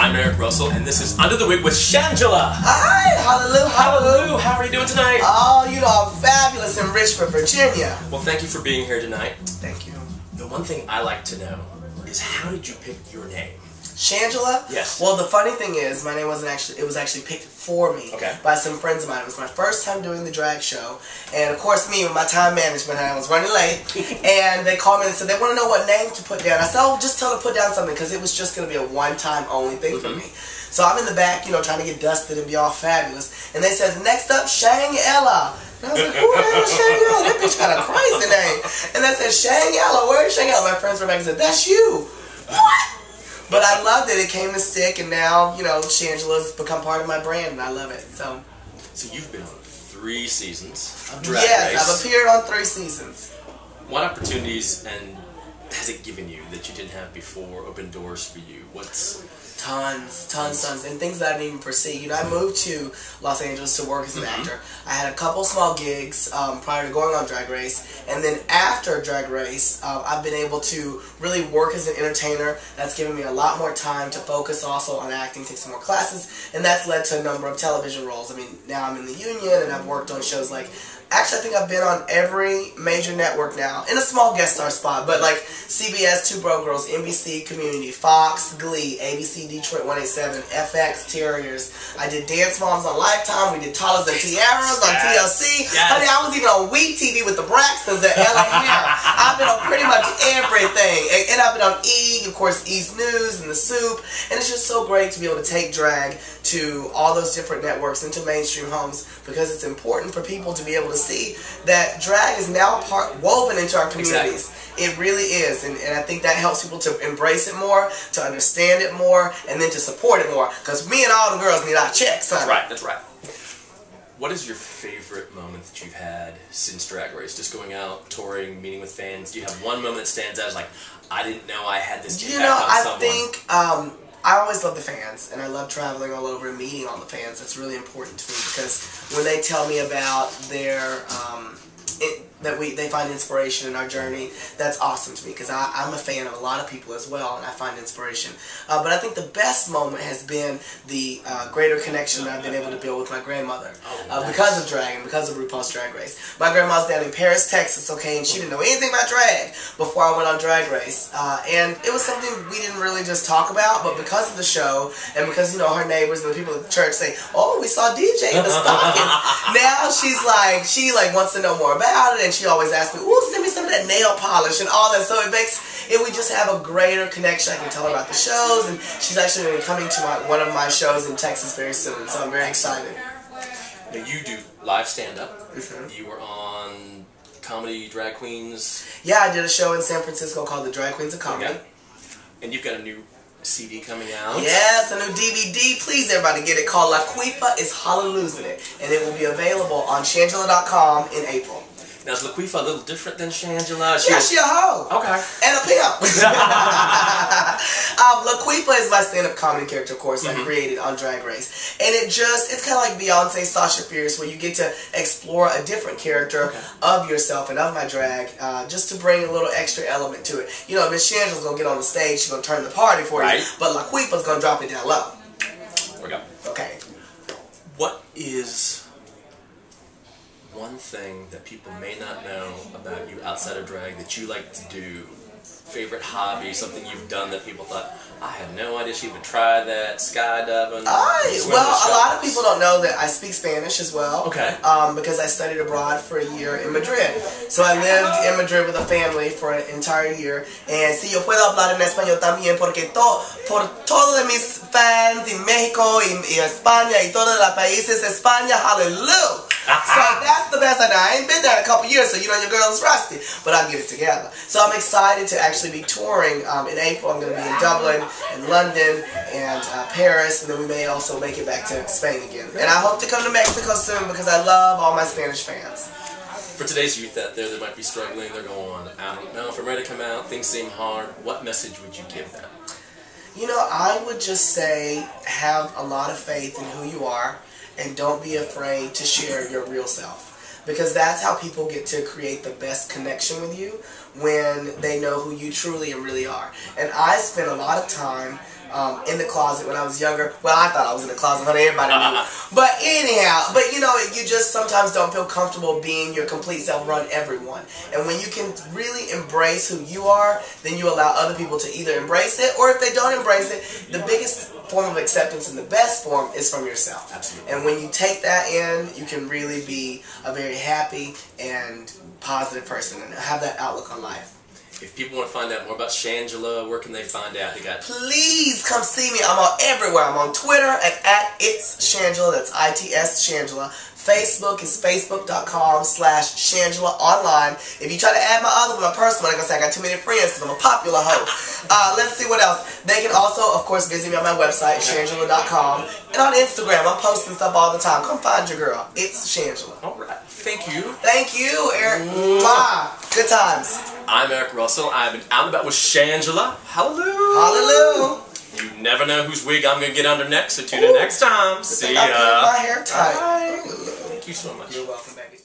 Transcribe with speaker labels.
Speaker 1: I'm Eric Russell, and this is Under the Wig with Shangela.
Speaker 2: Hi, hallelujah,
Speaker 1: Hallelujah. How are you doing tonight?
Speaker 2: Oh, you know, I'm fabulous in Richmond, Virginia.
Speaker 1: Well, thank you for being here tonight.
Speaker 2: Thank you.
Speaker 1: The one thing I like to know is how did you pick your name?
Speaker 2: Shangela?
Speaker 1: Yes.
Speaker 2: Well, the funny thing is, my name wasn't actually, it was actually picked for me by some friends of mine. It was my first time doing the drag show. And of course, me with my time management, I was running late. And they called me and said they want to know what name to put down. I said, oh, just tell them to put down something because it was just going to be a one-time only thing for me. So I'm in the back, you know, trying to get dusted and be all fabulous. And they said, next up, Shangela. And I was like, who the hell is Shangela? That bitch got a crazy name. And they said, Shangela, where's Shangela? My friends were back and said, that's you. What? But I loved it. It came to stick, and now, you know, Shangela's become part of my brand, and I love it. So
Speaker 1: you've been on 3 seasons of Drag Race.
Speaker 2: Yes, I've appeared on 3 seasons.
Speaker 1: What opportunities and has it given you that you didn't have before? Open doors for you? What's
Speaker 2: Tons, and things that I didn't even foresee. You know, I moved to Los Angeles to work as an actor. I had a couple small gigs prior to going on Drag Race, and then after Drag Race, I've been able to really work as an entertainer. That's given me a lot more time to focus also on acting, take some more classes, and that's led to a number of television roles. I mean, now I'm in the union, and I've worked on shows like, actually I think I've been on every major network now, in a small guest star spot, but like CBS, Two Broke Girls, NBC Community, Fox, Glee, ABC Detroit 187, FX, Terriers. I did Dance Moms on Lifetime. We did Toddlers and Tiaras on TLC. Honey, I was even on WIG TV with the Braxtons at LA Hair. I've been on pretty much everything. And I've been on E, of course, East News and The Soup. And it's just so great to be able to take drag to all those different networks into mainstream homes because it's important for people to be able to see that drag is now woven into our communities. It really is, and I think that helps people to embrace it more, to understand it more, and then to support it more. Because me and all the girls need our checks, honey.
Speaker 1: That's right. What is your favorite moment that you've had since Drag Race? Just going out, touring, meeting with fans? Do you have one moment that stands out as like, I didn't know I had this impact on someone?
Speaker 2: I think I always love the fans, and I love traveling all over and meeting all the fans. That's really important to me because when they tell me about their they find inspiration in our journey, that's awesome to me because I'm a fan of a lot of people as well, and I find inspiration. But I think the best moment has been the greater connection that I've been able to build with my grandmother because of drag and because of RuPaul's Drag Race. My grandma's down in Paris, Texas, okay, and she didn't know anything about drag before I went on Drag Race. And it was something we didn't really just talk about, but because of the show and because, you know, her neighbors and the people at the church say, oh, we saw DJ in the stockings. Now she's like, she wants to know more about it, and she always asks me, ooh, send me some of that nail polish and all that. So it makes we just have a greater connection. I can tell her about the shows, and she's actually going to be coming to one of my shows in Texas very soon, so I'm very excited.
Speaker 1: Now you do live stand-up. You were on Comedy Drag Queens.
Speaker 2: Yeah, I did a show in San Francisco called The Drag Queens of Comedy.
Speaker 1: And you've got a new CD coming out.
Speaker 2: Yes, a new DVD. Please, everybody, get it, called La Quifa is Hallelujah, and it will be available on Shangela.com in April.
Speaker 1: Now, is LaQuifa a little different than Shangela?
Speaker 2: Yeah, she a hoe.
Speaker 1: Okay.
Speaker 2: And a pimp. LaQuifa is my stand-up comedy character, of course, I created on Drag Race. And it's kind of like Beyonce, Sasha Fierce, where you get to explore a different character of yourself and of my drag, just to bring a little extra element to it. You know, Miss Shangela's going to get on the stage, she's going to turn the party for you, but LaQuifa's going to drop it down low.
Speaker 1: There we go.
Speaker 2: Okay.
Speaker 1: What is one thing that people may not know about you outside of drag that you like to do? Favorite hobby, something you've done that people thought, I had no idea she would try that, skydiving?
Speaker 2: Well, a lot of people don't know that I speak Spanish as well.
Speaker 1: Okay.
Speaker 2: Because I studied abroad for a year in Madrid. So I lived in Madrid with a family for an entire year. And si yo puedo hablar en español también, porque por todos mis fans en México y España y todos los países de España, hallelujah. So that's the best I know. I ain't been there in a couple years, so you know your girl's rusty, but I'll get it together. So I'm excited to actually be touring in April. I'm going to be in Dublin, and London, and Paris, and then we may also make it back to Spain again. And I hope to come to Mexico soon because I love all my Spanish fans.
Speaker 1: For today's youth out there that might be struggling, they're going, I don't know if I'm ready to come out, things seem hard, what message would you give them?
Speaker 2: You know, I would just say have a lot of faith in who you are, and don't be afraid to share your real self. Because that's how people get to create the best connection with you, when they know who you truly and really are. And I spent a lot of time in the closet when I was younger. Well, I thought I was in the closet, honey. Everybody knew. But anyhow, you know, you just sometimes don't feel comfortable being your complete self around everyone. And when you can really embrace who you are, then you allow other people to either embrace it, or if they don't embrace it, the biggest form of acceptance and the best form is from yourself.
Speaker 1: Absolutely.
Speaker 2: And when you take that in, you can really be a very happy and positive person and have that outlook on life.
Speaker 1: If people want to find out more about Shangela, where can they find out?
Speaker 2: Please come see me. I'm on everywhere. I'm on Twitter at It's Shangela. That's ITS Shangela. Facebook is facebook.com/Shangela online. If you try to add my other one, my personal one, I'm going to say I got too many friends because I'm a popular hoe. Let's see what else. They can also, of course, visit me on my website, Shangela.com. And on Instagram, I'm posting stuff all the time. Come find your girl. It's Shangela.
Speaker 1: All right. Thank you.
Speaker 2: Thank you, Eric. Mwah. Good times.
Speaker 1: I'm Eric Russell. I've been out and about with Shangela. Hallelujah.
Speaker 2: Hallelujah.
Speaker 1: You never know whose wig I'm going to get under next, so tune in next time. See ya.
Speaker 2: I put my hair tight.
Speaker 1: Bye. Thank you so much.
Speaker 2: You're welcome, baby.